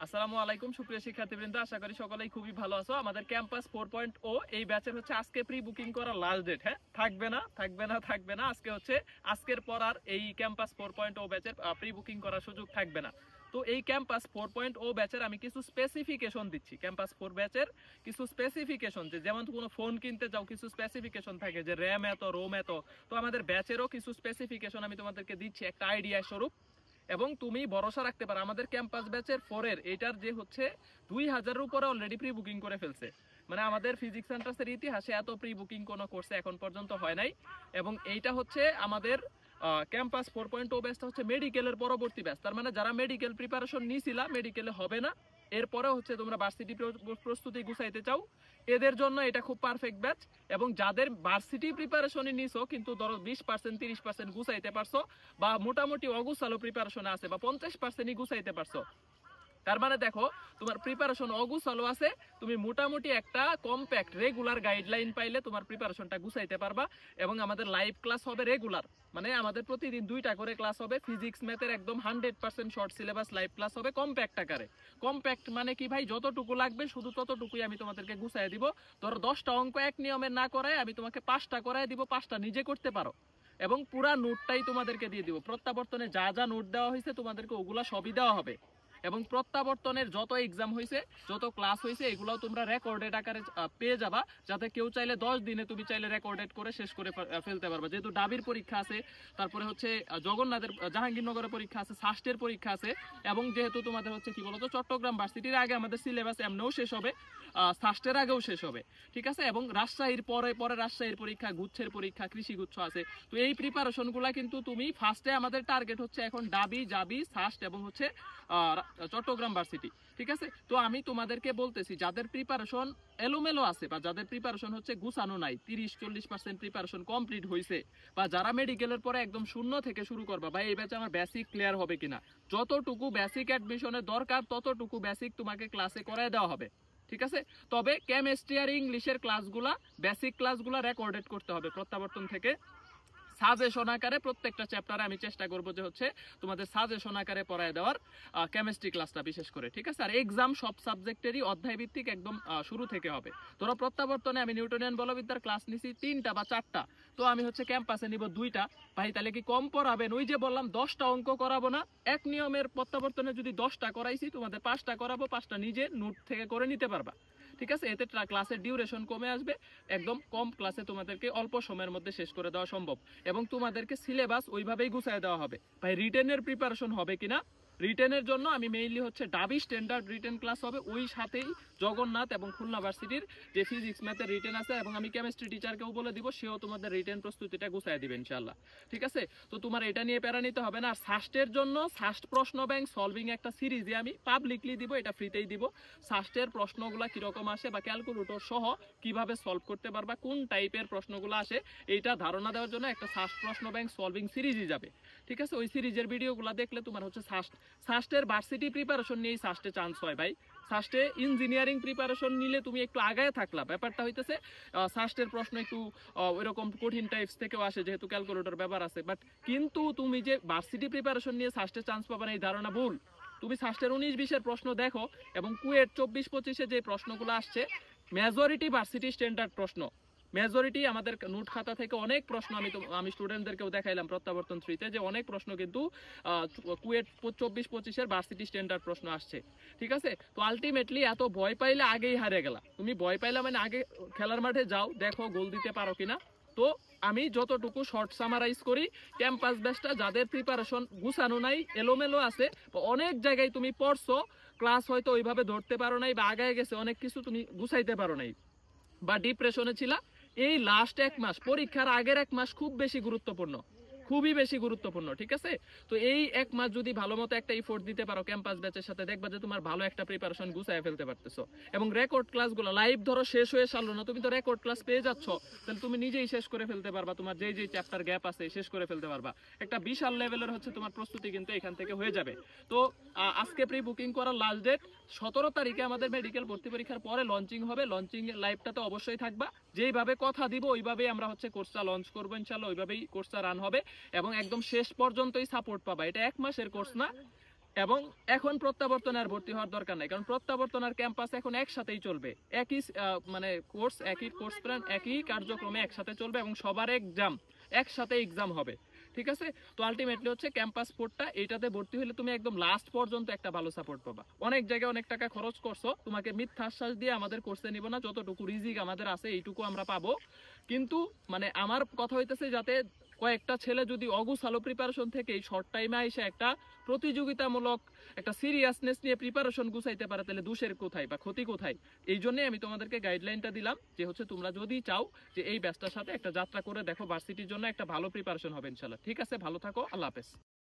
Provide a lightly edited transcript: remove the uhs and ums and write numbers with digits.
আসসালামু আলাইকুম সুপ্রিয় শিক্ষার্থীবৃন্দ, আশা করি সকলেই খুবই ভালো আছো। আমাদের ক্যাম্পাস 4.0 এই ব্যাচের হচ্ছে আজকে প্রি বুকিং করার লাস্ট ডেট। হ্যাঁ, থাকবে না আজকে হচ্ছে আজকের পর আর এই ক্যাম্পাস 4.0 ব্যাচের প্রি বুকিং করার সুযোগ থাকবে না। তো এই ক্যাম্পাস 4.0 ব্যাচের আমি কিছু স্পেসিফিকেশন দিচ্ছি। ক্যাম্পাস 4 ব্যাচের কিছু স্পেসিফিকেশন, যে যেমন কোনো ফোন কিনতে যাও কিছু স্পেসিফিকেশন থাকে, যে র্যাম এত, রোম এত। তো আমাদের ব্যাচেরও কিছু স্পেসিফিকেশন আমি তোমাদেরকে দিচ্ছি একটা আইডিয়া স্বরূপ, এবং তুমি ভরসা রাখতে পারো আমাদের ক্যাম্পাস ব্যাচের 4 এর এটার যে হচ্ছে 2000-এর উপরে অলরেডি প্রি বুকিং করে ফেলছে। মানে আমাদের ফিজিক্স সেন্টার্সের ইতিহাসে এত প্রি বুকিং কোনো কোর্সে এখন পর্যন্ত হয় নাই। এবং এইটা হচ্ছে আমাদের ক্যাম্পাস 4.0 ব্যাচটা হচ্ছে মেডিকেলের পরবর্তী ব্যাচ। তার মানে যারা মেডিকেল প্রিপারেশন নিছিলা, মেডিকেলে হবে না, এরপরে হচ্ছে তোমরা ভার্সিটি প্রস্তুতি গুছাইতে চাও, এদের জন্য এটা খুব পারফেক্ট ব্যাচ। এবং যাদের ভার্সিটি প্রিপারেশনে নিছো কিন্তু ধরো 20% 30% গুছাইতে পারছো, বা মোটামুটি অগুছালো প্রিপারেশনে আছে, বা 50%ই গুছাইতে পারছো, তার মানে দেখো তোমার প্রিপারেশন অগুছালো আছে, তুমি মোটামুটি একটা কম্প্যাক্ট রেগুলার গাইডলাইন পাইলে তোমার প্রিপারেশনটা গুছাইতে পারবা। এবং আমাদের লাইভ ক্লাস হবে রেগুলার, মানে আমাদের প্রতিদিন 2টা করে ক্লাস হবে। ফিজিক্স ম্যাথের একদম 100% শর্ট সিলেবাস লাইভ ক্লাস হবে কম্প্যাক্ট আকারে। কম্প্যাক্ট মানে কি ভাই, যতটুকু লাগবে শুধু ততটুকুই আমি তোমাদেরকে গুছাই দিব। ধরো 10টা অঙ্ক এক নিয়মের না করায় আমি তোমাকে 5টা করাই দিব, 5টা নিজে করতে পারো। এবং পুরা নোটটাই তোমাদেরকে দিয়ে দিব। প্রত্যাবর্তনে যা যা নোট দেওয়া হয়েছে তোমাদেরকে ওগুলা সবই দেওয়া হবে। এবং প্রত্যাবর্তনের যত এক্সাম হয়েছে, যত ক্লাস হয়েছে, এগুলাও তোমরা রেকর্ডেড আকারে পেয়ে যাবা, যাতে কেউ চাইলে 10 দিনে তুমি চাইলে রেকর্ডেড করে শেষ করে ফেলতে পারবা। যেহেতু ডাবির পরীক্ষা আছে, তারপরে হচ্ছে জগন্নাথের জাহাঙ্গীরনগরের পরীক্ষা আছে, সাস্টের পরীক্ষা আছে, এবং যেহেতু তোমাদের হচ্ছে কি বলতো চট্টগ্রাম ভার্সিটির আগে আমাদের সিলেবাস এমনিও শেষ হবে, সাস্টের আগেও শেষ হবে, ঠিক আছে। এবং রাজশাহীর পরে পরে রাজশাহীর পরীক্ষা, গুচ্ছের পরীক্ষা, কৃষি গুচ্ছ আছে। তো এই প্রিপারেশনগুলো কিন্তু তুমি ফার্স্টে আমাদের টার্গেট হচ্ছে এখন ডাবি, জাবি, সাস্ট এবং হচ্ছে চট্টগ্রাম ভার্সিটি, ঠিক আছে। তো আমি তোমাদেরকে বলতেছি, যাদের প্রিপারেশন এলোমেলো আছে বা যাদের প্রিপারেশন হচ্ছে গুছানো নাই, 30-40% প্রিপারেশন কমপ্লিট হয়েছে, বা যারা মেডিকেলের পরে একদম শূন্য থেকে শুরু করবা, বা এই ব্যাচে আমার বেসিক ক্লিয়ার হবে কিনা, যতটুকু বেসিক অ্যাডমিশনের দরকার ততটুকু বেসিক তোমাকে ক্লাসে করায় দেওয়া হবে, ঠিক আছে। তবে কেমিস্ট্রি আর ইংলিশের ক্লাসগুলা, বেসিক ক্লাসগুলা রেকর্ডেড করতে হবে প্রত্যাবর্তন থেকে। সাজেশন আকারে প্রত্যেকটা চ্যাপ্টারে আমি চেষ্টা করবো যে হচ্ছে তোমাদের সাজেশন আকারে পড়ায় দেওয়ার, কেমিস্ট্রি ক্লাসটা বিশেষ করে, ঠিক আছে। আর এক্সাম সব সাবজেক্টেরই অধ্যায় ভিত্তিক একদম শুরু থেকে হবে। ধরো প্রত্যাবর্তনে আমি নিউটনিয়ান বলবিদ্যার ক্লাস নিছি 3টা বা 4টা, তো আমি হচ্ছে ক্যাম্পাসে নিব 2টা। ভাই তাহলে কি কম পড়াবেন? ওই যে বললাম 10টা অঙ্ক করাবো না, এক নিয়মের প্রত্যাবর্তনে যদি 10টা করাইছি, তোমাদের 5টা করাবো, 5টা নিজে নোট থেকে করে নিতে পারবা, ঠিক আছে। এতে ক্লাসের ডিউরেশন কমে আসবে, একদম কম ক্লাসে তোমাদেরকে অল্প সময়ের মধ্যে শেষ করে দেওয়া সম্ভব। এবং তোমাদেরকে সিলেবাস ওইভাবেই গুছায় দেওয়া হবে। ভাই রিটেনের প্রিপারেশন হবে কিনা? রিটেনের জন্য আমি মেইনলি হচ্ছে ডাবি স্ট্যান্ডার্ড রিটেন ক্লাস হবে, ওই সাথেই জগন্নাথ এবং খুলনা ভার্সিটির যে ফিজিক্স ম্যাথের রিটেন আছে, এবং আমি কেমিস্ট্রি টিচারকেও বলে দিব, সেও তোমাদের রিটেন প্রস্তুতিটা গুছায় দিবে ইনশাআল্লাহ, ঠিক আছে। তো তোমার এটা নিয়ে প্যারা নিতে হবে না। আর সাস্টের জন্য সাস্ট প্রশ্ন ব্যাংক সলভিং একটা সিরিজে আমি পাবলিকলি দিব, এটা ফ্রিতেই দিব। সাস্টের প্রশ্নগুলো কিরকম আসে বা ক্যালকুলেটর সহ কিভাবে সলভ করতে পারবা, কোন টাইপের প্রশ্নগুলো আসে, এইটা ধারণা দেওয়ার জন্য একটা সাস্ট প্রশ্ন ব্যাংক সলভিং সিরিজই যাবে, ঠিক আছে। ওই সিরিজের ভিডিওগুলো দেখলে তোমার হচ্ছে সাস্টের ভার্সিটি প্রিপারেশন নিয়েই সাস্টে চান্স হয় ভাই। সাস্টে ইঞ্জিনিয়ারিং প্রিপারেশন নিলে তুমি একটু আগায় থাকলা, ব্যাপারটা হইতেছে সাস্টের প্রশ্ন একটু ওইরকম কঠিন টাইপস থেকেও আসে, যেহেতু ক্যালকুলেটর ব্যাপার আছে। বাট কিন্তু তুমি যে ভার্সিটি প্রিপারেশন নিয়ে সাস্টে চান্স পাবে না, এই ধারণা ভুল। তুমি সাস্টের 19-20-এর প্রশ্ন দেখো, এবং কুয়েট 24-25-এ যে প্রশ্নগুলো আসছে, মেজরিটি ভার্সিটি স্ট্যান্ডার্ড প্রশ্ন, মেজরিটি আমাদের নোট খাতা থেকে অনেক প্রশ্ন আমি স্টুডেন্টদেরকেও দেখাইলাম প্রত্যাবর্তন 3-তে, যে অনেক প্রশ্ন কিন্তু কুয়েট 24-25-এর ভার্সিটি স্ট্যান্ডার্ড প্রশ্ন আসছে, ঠিক আছে। তো আলটিমেটলি এত ভয় পাইলে আগেই হারে গেলা। তুমি ভয় পাইলে মানে আগে খেলার মাঠে যাও, দেখো গোল দিতে পারো কিনা। তো আমি যতটুকু শর্ট সামারাইজ করি, ক্যাম্পাস ব্যাচটা যাদের প্রিপারেশন গুছানো নাই, এলোমেলো আছে, অনেক জায়গায় তুমি পড়ছো, ক্লাস হয়তো ওইভাবে ধরতে পারো নাই, বা আগায় গেছে অনেক কিছু তুমি গুছাইতে পারো নাই, বা ডিপ্রেশনে ছিলা, এই লাস্ট 1 মাস, পরীক্ষার আগের 1 মাস খুব বেশি গুরুত্বপূর্ণ, খুবই বেশি গুরুত্বপূর্ণ, ঠিক আছে। তো এই 1 মাস যদি ভালো মতো একটা ইফোর্ট দিতে পারো ক্যাম্পাস ব্যাচের সাথে, দেখবা যে তোমার ভালো একটা প্রিপারেশন গুছায় ফেলতে পারতেছো। এবং রেকর্ড ক্লাসগুলো লাইভ ধরো শেষ হয়ে সারলো না, তুমি তো রেকর্ড ক্লাস পেয়ে যাচ্ছ, তাহলে তুমি নিজেই শেষ করে ফেলতে পারবা, তোমার যেই চ্যাপ্টার গ্যাপ আছে শেষ করে ফেলতে পারবা। একটা বিশাল লেভেলের হচ্ছে তোমার প্রস্তুতি কিন্তু এখান থেকে হয়ে যাবে। তো আজকে প্রি বুকিং করার লাস্ট ডেট 17 তারিখে আমাদের মেডিকেল ভর্তি পরীক্ষার পরে লঞ্চিং হবে। লঞ্চিং লাইভটা তো অবশ্যই থাকবা, যেইভাবে কথা দিব ওইভাবেই আমরা হচ্ছে কোর্সটা লঞ্চ করবো ইনশাআল্লাহ, ওইভাবেই কোর্সটা রান হবে, এবং একদম শেষ পর্যন্তই সাপোর্ট পাবা। এটা 1 মাসের কোর্স না, এবং এখন প্রত্যাবর্তনে আর ভর্তি হওয়ার দরকার নাই, কারণ প্রত্যাবর্তন আর ক্যাম্পাস এখন একসাথেই চলবে, একই মানে কোর্স, একই কোর্স প্ল্যান, একই কার্যক্রমে একসাথে চলবে এবং সবার এক্সাম একসাথে এক্সাম হবে। ঠিক আছে, তো আলটিমেটলি হচ্ছে ক্যাম্পাস স্পোর্টটা, এটাতে ভর্তি হলে তুমি একদম লাস্ট পর্যন্ত একটা ভালো সাপোর্ট পাবা। অনেক জায়গায় অনেক টাকা খরচ করছো, তোমাকে মিথ্যা আশ্বাস দিয়ে আমাদের কোর্সে নিব না, যতটুকু রিজিক আমাদের আছে এইটুকু আমরা পাবো। কিন্তু মানে আমার কথা হইতেছে যাতে কয়েকটা ছেলে যদি অগুছালো প্রিপারেশন থেকে এই শর্ট টাইমে এসে একটা প্রতিযোগিতামূলক একটা সিরিয়াসনেস নিয়ে প্রিপারেশন গুছাইতে পারে, তাহলে দোষের কোথায় বা ক্ষতি কোথায়? এই জন্যই আমি তোমাদেরকে গাইডলাইনটা দিলাম যে হচ্ছে তোমরা যদি চাও যে এই ব্যাচটার সাথে একটা যাত্রা করে দেখো, ভার্সিটির জন্য একটা ভালো প্রিপারেশন হবে ইনশাল্লাহ। ঠিক আছে, ভালো থাকো, আল্লাহ হাফেজ।